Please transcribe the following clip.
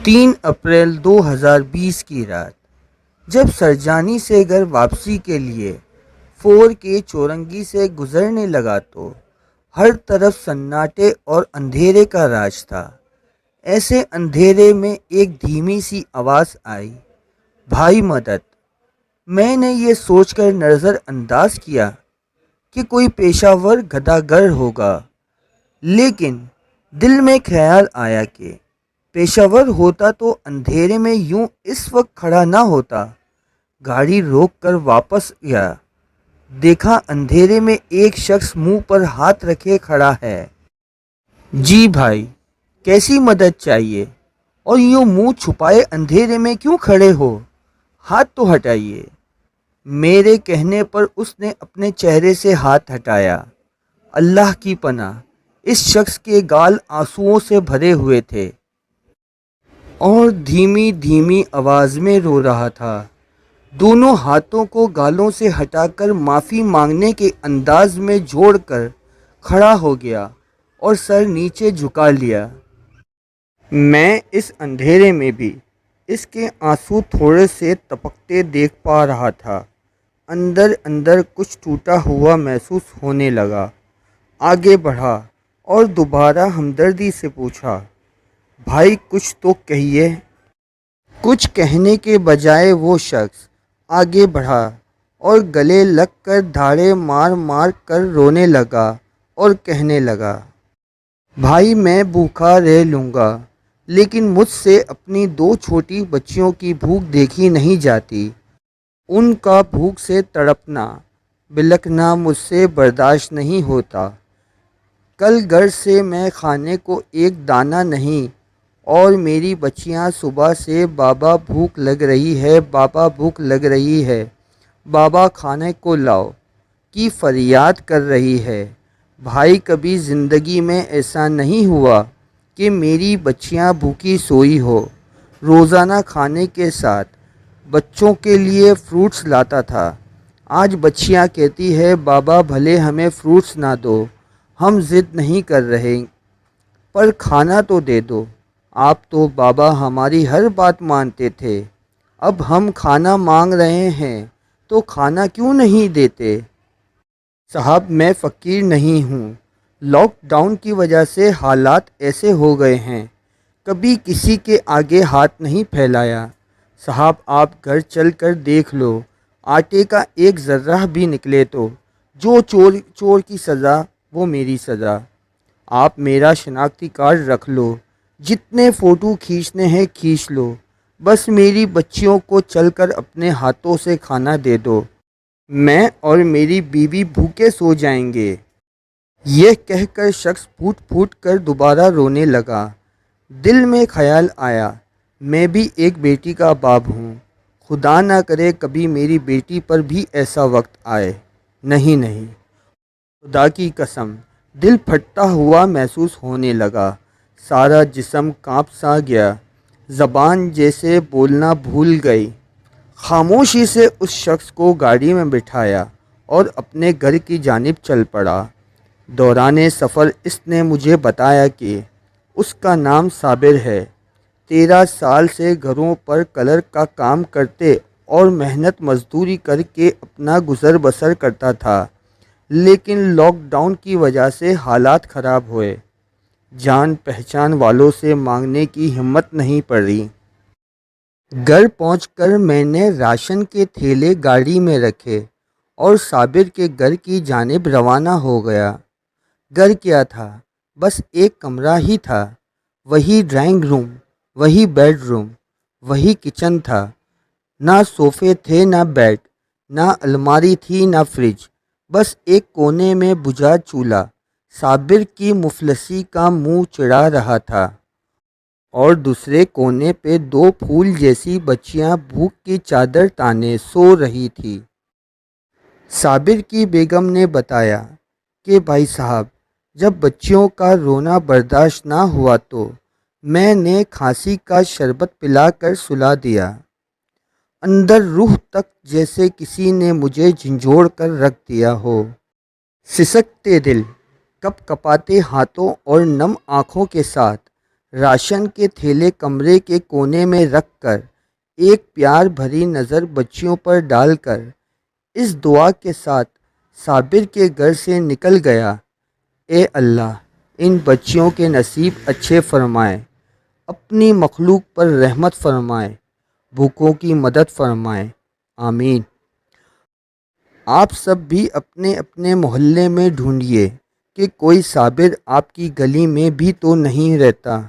3 April 2020 کی رات جب سرجانی سے گھر واپسی کے لیے فور کے چورنگی سے گزرنے لگا تو ہر طرف سناٹے اور اندھیرے کا راج تھا۔ ایسے اندھیرے میں ایک دھیمی سی آواز آئی، بھائی مدد۔ میں نے یہ سوچ کر نظر انداز کیا کہ کوئی پیشہ ور گداگر ہوگا، لیکن دل میں خیال آیا کہ پیشہ ور ہوتا تو اندھیرے میں یوں اس وقت کھڑا نہ ہوتا۔ گاڑی روک کر واپس گیا، دیکھا اندھیرے میں ایک شخص منہ پر ہاتھ رکھے کھڑا ہے۔ جی بھائی، کیسی مدد چاہیے؟ اور یوں منہ چھپائے اندھیرے میں کیوں کھڑے ہو؟ ہاتھ تو ہٹائیے۔ میرے کہنے پر اس نے اپنے چہرے سے ہاتھ ہٹایا۔ اللہ کی پناہ، اس شخص کے گال آنسوؤں سے بھرے ہوئے تھے اور دھیمی دھیمی آواز میں رو رہا تھا۔ دونوں ہاتھوں کو گالوں سے ہٹا کر معافی مانگنے کے انداز میں جوڑ کر کھڑا ہو گیا اور سر نیچے جھکا لیا۔ میں اس اندھیرے میں بھی اس کے آنسو تھوڑے سے ٹپکتے دیکھ پا رہا تھا۔ اندر اندر کچھ ٹوٹا ہوا محسوس ہونے لگا۔ آگے بڑھا اور دوبارہ ہمدردی سے پوچھا، بھائی کچھ تو کہیے۔ کچھ کہنے کے بجائے وہ شخص آگے بڑھا اور گلے لگ کر دھاڑے مار مار کر رونے لگا اور کہنے لگا، بھائی میں بھوکا رہ لوں گا، لیکن مجھ سے اپنی 2 چھوٹی بچیوں کی بھوک دیکھی نہیں جاتی۔ ان کا بھوک سے تڑپنا، بلکنا مجھ سے برداشت نہیں ہوتا۔ کل گھر سے میں کھانے کو ایک دانہ نہیں، اور میری بچیاں صبح سے بابا بھوک لگ رہی ہے، بابا بھوک لگ رہی ہے، بابا کھانے کو لاؤ کی فریاد کر رہی ہے۔ بھائی کبھی زندگی میں ایسا نہیں ہوا کہ میری بچیاں بھوکی سوئی ہو۔ روزانہ کھانے کے ساتھ بچوں کے لیے فروٹس لاتا تھا۔ آج بچیاں کہتی ہے بابا بھلے ہمیں فروٹس نہ دو، ہم ضد نہیں کر رہے، پر کھانا تو دے دو۔ آپ تو بابا ہماری ہر بات مانتے تھے، اب ہم کھانا مانگ رہے ہیں تو کھانا کیوں نہیں دیتے؟ صاحب میں فقیر نہیں ہوں، لاک ڈاؤن کی وجہ سے حالات ایسے ہو گئے ہیں، کبھی کسی کے آگے ہاتھ نہیں پھیلایا۔ صاحب آپ گھر چل کر دیکھ لو، آٹے کا ایک ذرہ بھی نکلے تو جو چور کی سزا وہ میری سزا۔ آپ میرا شناختی کارڈ رکھ لو، جتنے فوٹو کھینچنے ہیں کھینچ لو، بس میری بچیوں کو چل کر اپنے ہاتھوں سے کھانا دے دو، میں اور میری بیوی بھوکے سو جائیں گے۔ یہ کہہ کر شخص پھوٹ پھوٹ کر دوبارہ رونے لگا۔ دل میں خیال آیا، میں بھی ایک بیٹی کا باپ ہوں، خدا نہ کرے کبھی میری بیٹی پر بھی ایسا وقت آئے۔ نہیں نہیں، خدا کی قسم، دل پھٹتا ہوا محسوس ہونے لگا، سارا جسم کانپ سا گیا، زبان جیسے بولنا بھول گئی۔ خاموشی سے اس شخص کو گاڑی میں بٹھایا اور اپنے گھر کی جانب چل پڑا۔ دوران سفر اس نے مجھے بتایا کہ اس کا نام صابر ہے، 13 سال سے گھروں پر کلر کا کام کرتے اور محنت مزدوری کر کے اپنا گزر بسر کرتا تھا، لیکن لاک ڈاؤن کی وجہ سے حالات خراب ہوئے، جان پہچان والوں سے مانگنے کی ہمت نہیں پڑی۔ گھر پہنچ کر میں نے راشن کے تھیلے گاڑی میں رکھے اور صابر کے گھر کی جانب روانہ ہو گیا۔ گھر کیا تھا؟ بس ایک کمرہ ہی تھا، وہی ڈرائنگ روم، وہی بیڈ روم، وہی کچن تھا۔ نہ صوفے تھے، نہ بیڈ، نہ الماری تھی، نہ فریج، بس ایک کونے میں بجھا چولہا صابر کی مفلسی کا منہ چڑھا رہا تھا، اور دوسرے کونے پہ 2 پھول جیسی بچیاں بھوک کی چادر تانے سو رہی تھی۔ صابر کی بیگم نے بتایا کہ بھائی صاحب، جب بچیوں کا رونا برداشت نہ ہوا تو میں نے کھانسی کا شربت پلا کر سلا دیا۔ اندر روح تک جیسے کسی نے مجھے جھنجھوڑ کر رکھ دیا ہو۔ سسکتے دل، کپ کپاتے ہاتھوں اور نم آنکھوں کے ساتھ راشن کے تھیلے کمرے کے کونے میں رکھ کر ایک پیار بھری نظر بچیوں پر ڈال کر اس دعا کے ساتھ صابر کے گھر سے نکل گیا، اے اللہ ان بچیوں کے نصیب اچھے فرمائے، اپنی مخلوق پر رحمت فرمائے، بھوکوں کی مدد فرمائے، آمین۔ آپ سب بھی اپنے اپنے محلے میں ڈھونڈیے کہ کوئی صابر آپ کی گلی میں بھی تو نہیں رہتا۔